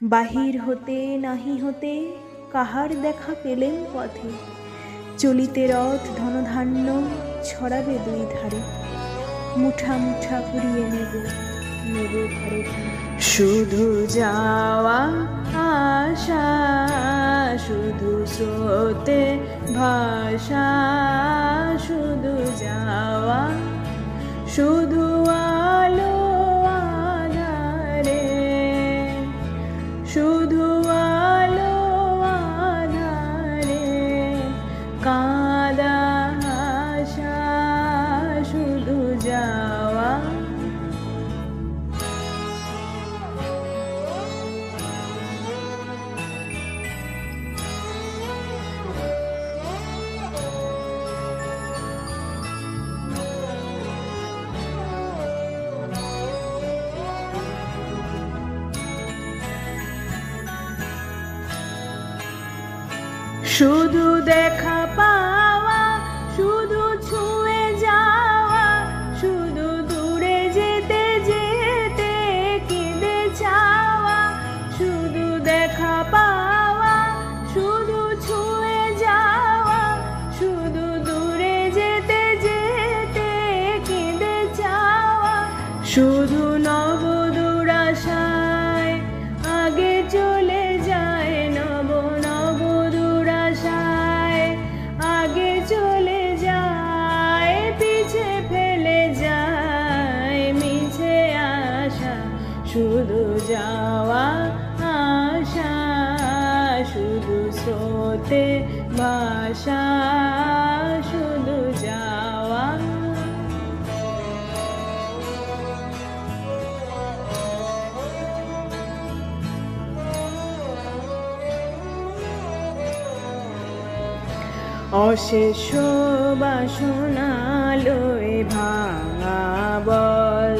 বাহির হতে নাহি হতে কাহার দেখা পেলেন পথে, চলিতে রথ ধনধান্য ছড়াবে দুই ধারে, মুঠা মুঠা কুড়িয়ে নেব নেব ঘরে ঘরে। শুধু যাওয়া আশা, শুধু স্রোতে ভাষা, শুধু যাওয়া, শুধু আলো আধারে, শুধু আলো আধারে কাঁদা আশা, শুধু যাওয়া। শুধু দেখা পাওয়া, শুধু ছুঁয়ে যাওয়া, শুধু দূরে যেতে যেতে কেঁদে চাওয়া, শুধু দেখা পাওয়া, শুধু ছুঁয়ে যাওয়া, শুধু দূরে যেতে যেতে কেঁদে চাওয়া, শুধু নব দুরাশায় আগে চলে যায়, নব নব দুরাশায় আগে চলে যায়, পিছে ফেলে যায় মিছে আশা, শুধু যাওয়া আশা, শুধু স্রোতে ভাষা, শুধু যাওয়া। অশেষ বাসনা লয়ে ভাঙা বল,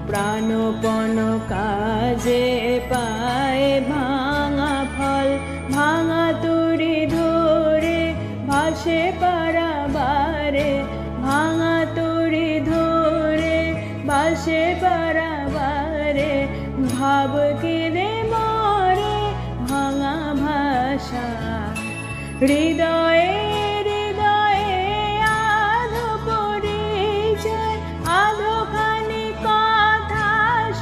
প্রাণপণ কাজে পায় ভাঙা ফল, ভাঙা তরি ধরে ভাসে পারাবারে, ভাঙা তরি ধরে ভাসে পারাবারে, ভাব কেঁদে মরে ভাঙা ভাষা, হৃদয়ে হৃদয়ে আধো পরিচয়, আধোখানি কথা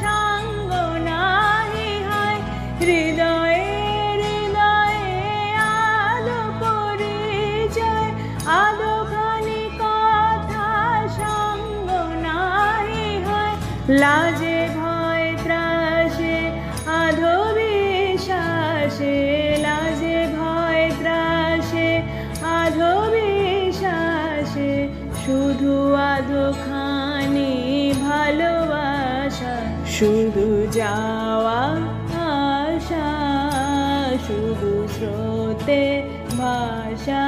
সঙ্গ নাহি হয়, হৃদয়ে হৃদয়ে আধো পরিচয়, আধোখানি কথা সঙ্গ নাহি হয়, লাজে ভয় ত্রাসে আধো বিশ্বাসে, লাজে ভয় ত্রাসে আধো বিশ্বাসে, শুধু আধোখানি ভালোবাসা, শুধু যাওয়া আশা, শুধু স্রোতে ভাষা।